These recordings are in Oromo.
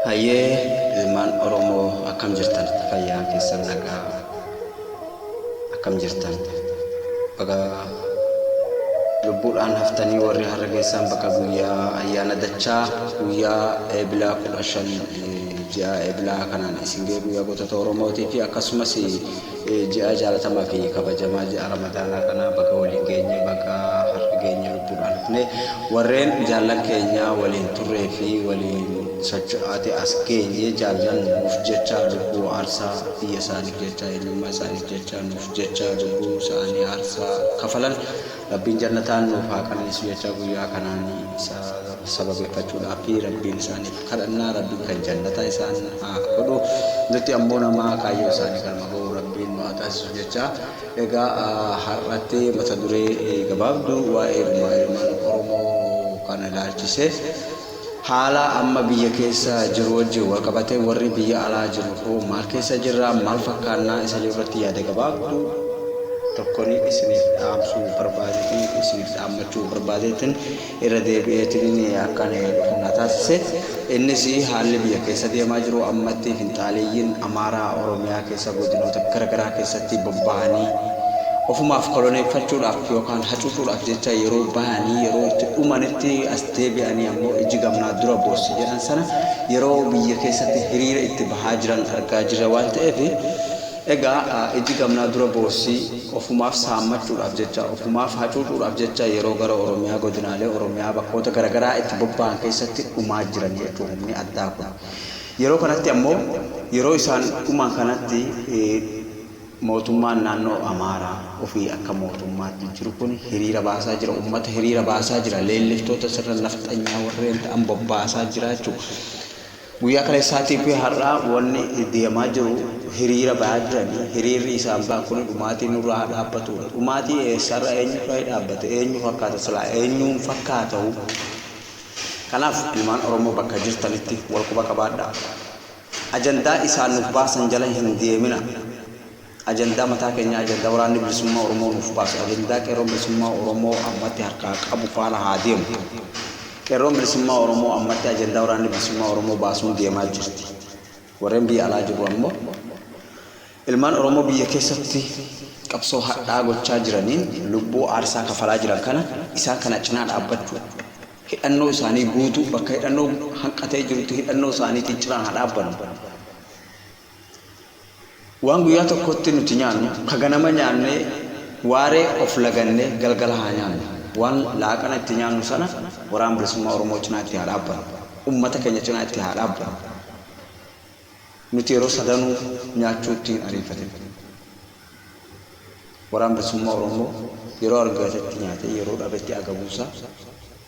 Hayyee ilmaan Oromoo akkam jirtan fayyaa keessan nagaa akkam jirtan baga lubbuudhaan haftanii warri har'a geessan bakka guyyaa ayyaana dachaa guyyaa eebilaa 15 ji'a eebilaa kanaan isin guyyaa gootota Oromootii fi akkasumas ji'a jaalatamaa fi kabajamaa ji'a Ramadaanaa kana bakka waliin geenye bakka har'a geenye lubbuudhaan hafne warreen jaallan keenya waliin turree fi waliin socho'aate as geenye jaallan nuuf jecha lubbuu aarsaa biyya isaaniif jecha eenyummaa isaaniif jecha nuuf jecha lubbuu isaanii aarsaa kafalan rabbiin jannataan nuuf haa qananiisu jecha guyyaa kanaan sababeeffachuudhaaf fi rabbiin isaaniif kadhannaa rabbiin kan jannataa isaan haa godhu nuti ammoo namaa kaayyoo isaanii kan maga'u rabbiin nu haa taasisu jecha egaa har'atti mata duree gabaabduu waa'ee ilmaan Oromoo kana ilaalchisee haala amma biyya keessa jiru wajjin wal qabatee warri biyya alaa jiru maal keessa jirra maal fakkaannaa isa irratti yaada gabaabduu tokkoon isiniif dhaamsuu barbaadeetiin isiniif dhaammachuu barbaadeetiin irra deebi'eetiin akkan na taasise innis haalli biyya keessa deemaa jiru ammatti finxaaleeyyiin Amaaraa Oromiyaa keessa godinoota garaagaraa keessatti bobba'anii ofumaaf koloneeffachuudhaaf yookaan hacuucuudhaaf jecha yeroo bahanii yeroo itti dhumanitti as deebi'anii ammoo iji gamnaa dura boossi jedhan sana yeroo biyya keessatti hiriira itti bahaa jiran argaa jirra waan ta'eef egaa iji gamnaa dura boossi ofumaaf saammachuudhaaf jecha ofumaaf hacuucuudhaaf jecha yeroo gara Oromiyaa godinaalee Oromiyaa bakkoota garaagaraa itti bobba'an keessatti dhumaa jiran jechuun humni addaa kun yeroo kanatti ammoo yeroo isaan dhuman kanatti mootummaan naannoo Amaaraa ofii akka mootummaatti jiru kun hiriira baasaa jira uummata hiriira baasaa jira leelliftoota sirna nafxanyaa warreen ta'an bobbaasaa jira jechuudha guyyaa kaleessaatii fi har'aa wanni deemaa jiru hiriira ba'aa jiranii hiriirri isaan ba'an kun dhumaatii nurraa dhaabbatudha dhumaatii eessarra eenyu fa'ee dhaabbate eenyu fakkaata silaa eenyuun fakkaata'u kanaaf ilmaan Oromoo bakka jirtanitti wal quba qabaadhaa ajandaa isaan nuuf baasan jala hin deemina ajandaa mataa keenya ajandaa waraanni bilisummaa Oromoo nuuf baasu ajandaa qeerroon bilisummaa Oromoo ammatti harkaa qabu faana haa deemu qeerroon bilisummaa Oromoo ammatti ajandaa waraanni bilisummaa Oromoo baasuun deemaa jirti warreen biyya alaa jiru ammoo ilmaan Oromoo biyya keessatti qabsoo hadhaa gochaa jiraniin lubbuu aarsaa kafalaa jiran kana isaan kana cinaa dhaabbachuu hidhannoo isaanii guutuu bakka hidhannoo hanqatee jirutti hidhannoo isaaniitiin cinaa haa dhaabbannu waan guyyaa tokkotti nuti nyaannu ka ganama nyaannee waaree of lagannee galgala haa nyaannu waan laaqana itti nyaannu sana waraan bilisummaa Oromoo cinaa itti haa dhaabbannu ummata keenya cinaa itti haa dhaabbannu nuti yeroo sadanuu nyaachuutti ariifate waraan bilisummaa Oromoo yeroo argatetti nyaatee yeroo dhabetti agabuusaa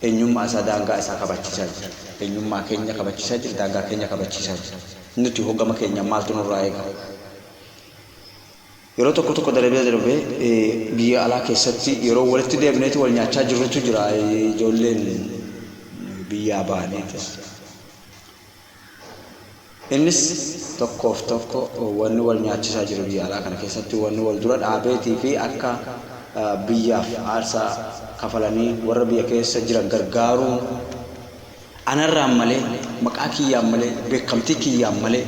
eenyummaa isaa daangaa isaa kabachiisaa jira eenyummaa keenya kabachiisaa jira daangaa keenya kabachiisaa jira nuti hoggama keenya maaltu nurraa eega yeroo tokko darbee biyya alaa keessatti yeroo walitti deemneeti wal nyaachaa jirrutu jira ijoolleen biyyaa ba'aniitis innis tokkoof tokko wanni wal nyaachisaa jiru biyya alaa kana keessatti wanni wal dura dhaabeetii fi akka biyyaaf aarsaa kafalanii warra biyya keessa jiran gargaaruun anarraan malee maqaa kiyyaan malee beekamtii kiyyaan malee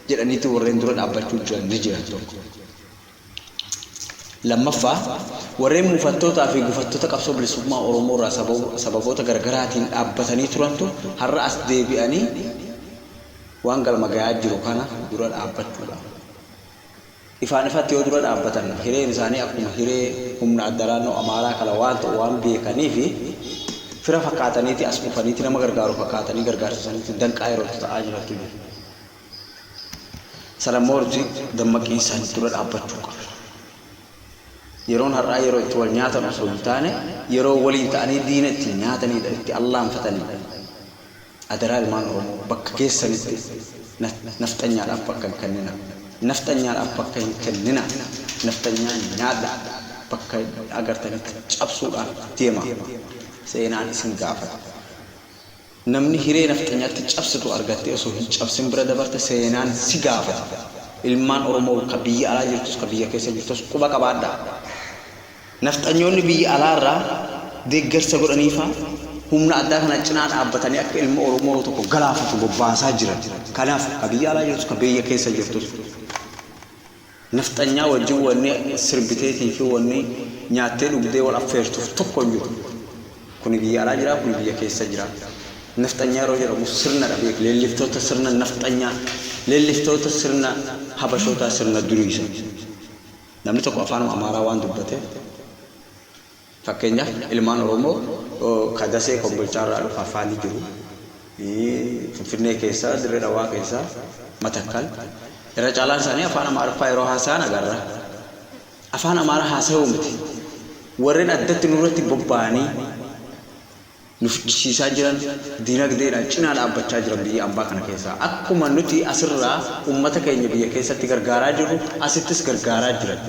jedhaniiti warreen dura dhaabbachuu jiran ni jiran tokko lammaffaa warreen muufattootaa fi gufattoota qabsoo bilisummaa Oromoo irraa sababoota garaagaraatiin dhaabbatanii turantu har'a as deebi'anii waan galma gayaa jiru kana dura dhaabbachuudha. Ifaan ifatti yoo dura dhaabbatan hireen isaanii akkuma hiree humna addaa naannoo Amaaraa kala waan beekanii fi fira fakkaataniiti as dhufaniiti nama gargaaru fakkaatanii gargaarsisaniiti danqaa yeroo ta'aa jiratu jiru. Salamoorti dammaqii isaanii dura dhaabbachuu qabu. yeroon har'aa yeroo itti wal nyaatan osoo hin taane yeroo waliin ta'anii diina itti nyaatanidha itti allaanfatanii adaraa ilmaan Oromoo bakka keessanitti nafxanyaadhaaf bakka hin kennina nafxanyaadhaaf bakka hin kennina nafxanyaan nyaadha bakka agartanitti cabsuudhaaf deema seenaan isin gaafata namni hiree nafxanyaatti cabsitu argattee osoo hin cabsin bira dabarte seenaan si gaafata ilmaan Oromoo ka biyya alaa jirtus ka biyya keessa jirtus quba qabaadha nafxanyoonni biyya alaarraa deeggarsa godhaniifa humna addaa kana cinaa dhaabbatanii akka ilma Oromoo tokko galaafatu bobbaasaa jiran. Kanaaf biyya alaa jirtus biyya keessa jirtus nafxanyaa wajjin wanni sirbiteetii fi wanni nyaattee dhugdee wal affeertuuf tokko hin jiru. Kun biyya alaa jira, kun biyya keessa jira. Nafxanyaa yeroo jedhamu sirna dhabee leelliftoota sirna nafxanyaa, leelliftoota sirna habashootaa sirna duriisa. Namni tokko afaan Amaaraa waan dubbate fakkeenyaaf ilmaan Oromoo kadasee kombolchaarraa dhufa afaanii jiru. Finfinnee keessa, Dirree Dhawaa keessa, Matakkal. Irra caalaan isaanii afaan Amaariffaa yeroo haasa'an agarra. Afaan Amaaraa haasa'uu miti. Warreen addatti nurratti bobba'anii nuffisiisaa jiran diinagdeedhaan cinaa dhaabbachaa jiran biyya ambaa kana keessaa. Akkuma nuti asirraa uummata keenya biyya keessatti gargaaraa jirru asittis gargaaraa jiran.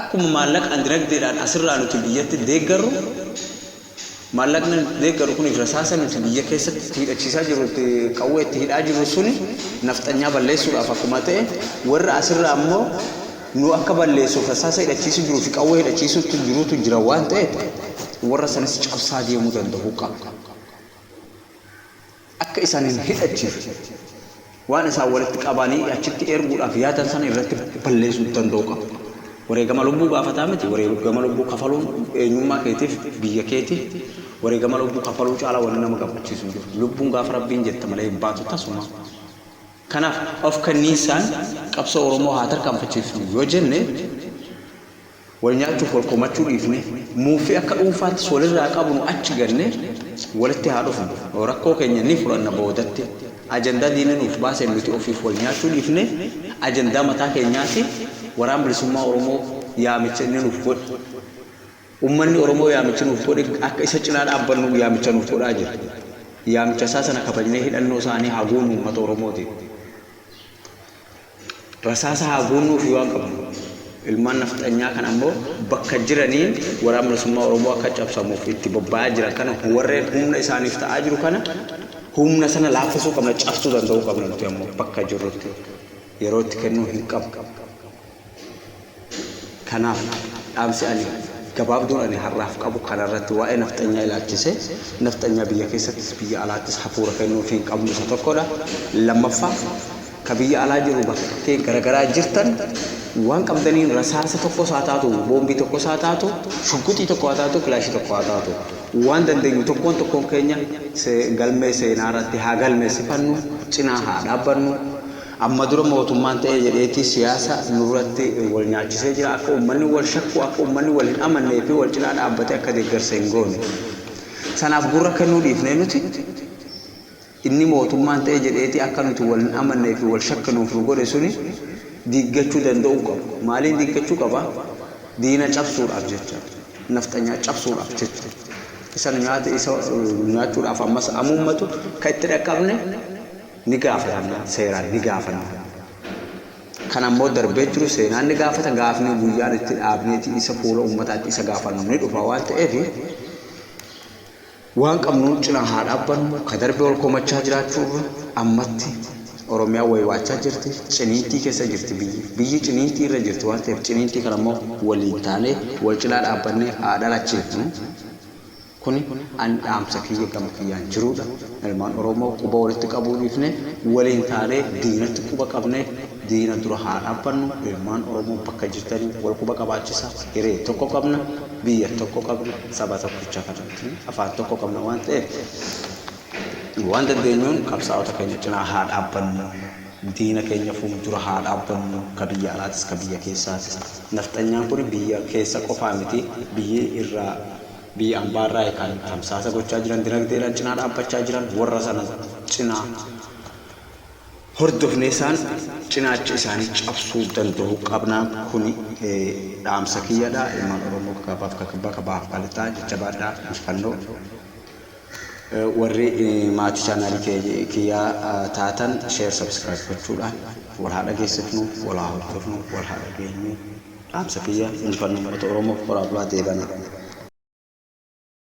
Akkuma maallaqaan diinagdeedhaan asirraa nuti biyyatti deeggarru maallaqni deeggaru kun rasaasa nuti biyya keessatti hidhachiisaa jiru qawwee itti hidhaa jiru suni nafxanyaa balleessuudhaaf akkuma ta'e warra asirraa ammoo nu akka balleessuuf rasaasa hidhachiisuu jiruu fi qawwee hidhachiisuutu jiruutu jira waan ta'eef warra sanis cabsaa deemuu danda'u qaba. Akka isaan hin hidhachiifne waan isaan walitti qabanii achitti erguudhaaf yaadan sana irratti balleessuu danda'u qaba. Wareegama lubbuu gaafataa miti, wareegama lubbuu kafaluun eenyummaa keetiif biyya keetiif wareegama lubbuu kafaluu caalaa wanni nama gammachiisu jiru. Lubbuun gaafa Rabbiin jette malee hin baatu tasuma. Kanaaf of kanniisaan qabsoo Oromoo haa tarkaanfachiifnu yoo jenne wal nyaachuuf wal komachuu dhiifne muufii akka dhuunfaatti walirraa qabnu achi ganne walitti haa dhufnu. Rakkoo keenya ni furanna boodatti. Ajandaa diinni nuuf baasee nuti ofiif wal nyaachuu dhiifne ajandaa mataa keenyaati. Waraan bilisummaa Oromoo yaamicha inni nuuf godhe. Uummanni Oromoo yaamicha nuuf godhe akka isa cinaa dhaabbannu yaamicha nuuf godhaa jira. Yaamicha isaa sana kabajnee hidhannoo isaanii haa goonu uummata Oromooti. Rasaasa haa goonnuuf waan qabnu. Ilmaan nafxanyaa kan ammoo bakka jiraniin waraan bilisummaa Oromoo akka cabsamuuf itti bobba'aa jiran kana warreen humna isaaniif ta'aa jiru kana humna sana laaffisuu qabna, cabsuu danda'uu qabna nuti ammoo bakka jirrutti yeroo itti kennuu hin qabu. Kanaaf dhaamsi ani gabaabduun ani har'aaf qabu kanarratti waa'ee nafxanyaa ilaalchise nafxanyaa biyya keessattis biyya alaattis hafuura kennuu fi hin qabnu isa tokkodha. Lammaffaa ka biyya alaa jiru bakkee garagaraa jirtan waan qabdaniin rasaasa tokko haa taatu, boombii tokko haa taatu, shugguxii tokko haa taatu, kilaashii tokko haa taatu waan dandeenyu tokkoon keenya galmee seenaa irratti haa galmeessifannu, cinaa haa dhaabbannu. Amma dura mootummaan ta'ee jedheetii siyaasa nurratti wal nyaachisee jira. Akka uummanni wal shakku, akka uummanni wal hin amannee fi wal cinaa dhaabbatee akka deeggarsa hin goone. Sanaaf gurra kennuu dhiifnee nuti inni mootummaan ta'ee jedheetii akka nuti wal hin amannee fi wal shakkanuuf nu godhe suni diiggachuu danda'uu qabu. Maaliin diiggachuu qaba? Diina cabsuudhaaf jecha, nafxanyaa cabsuudhaaf jecha. Isan nyaata isa nyaachuudhaaf ammas amummatu kan itti dhaqqabne ni gaafatanna, seeraan ni gaafanna. Kan ammoo darbee jiru seenaan ni gaafata, gaafni guyyaan itti dhaabneeti isa fuula uummataatti isa gaafannu ni dhufa waan ta'eef waan qabnu cinaa haa dhaabbannu. Ka darbee wal komachaa jiraachuu ammatti Oromiyaa waywaachaa jirti, ciniintii keessa jirti biyyi ciniintii irra jirti waan ta'eef ciniintii kana ammoo waliin taanee wal cinaa dhaabbannee haa dhalachiifnu. Kuni an dhaamsa kiyya gama kiyyaan jirudha. Ilmaan Oromoo quba walitti qabuu dhiifne waliin taanee diinatti quba qabne diina dura haa dhaabbannu. Ilmaan Oromoo bakka jirtanii wal quba qabaachisa. Hiree tokko qabna, biyya tokko qabna, saba tokkicha kanatti afaan tokko qabna waan ta'eef waan dandeenyuun qabsaa'ota keenya cinaa haa dhaabbannu. Diina keenya fuuldura haa dhaabbannu. Ka biyya alaatis ka biyya keessaatis. Nafxanyaan kun biyya keessa qofaa miti, biyyi irraa biyya ambaarraa kan tamsaasa gochaa jiran dinagdeedhaan cinaa dhaabbachaa jiran warra sana cinaa hordofnee isaan cinaacha isaanii cabsuu danda'uu qabnaa. Kuni dhaamsa kiyyadha. Ilmaan Oromoo gabaaf bakka baaf qalixaa jajjabaadhaa injifannoo. Warri maatii chaanaalii kiyyaa taatan sheer sabskiraayib gochuudhaan wal haa dhageessifnu, wal haa hordofnu, wal haa dhageenyu. Dhaamsa kiyya injifannoo uummata Oromoo qoraa bulaa deebana.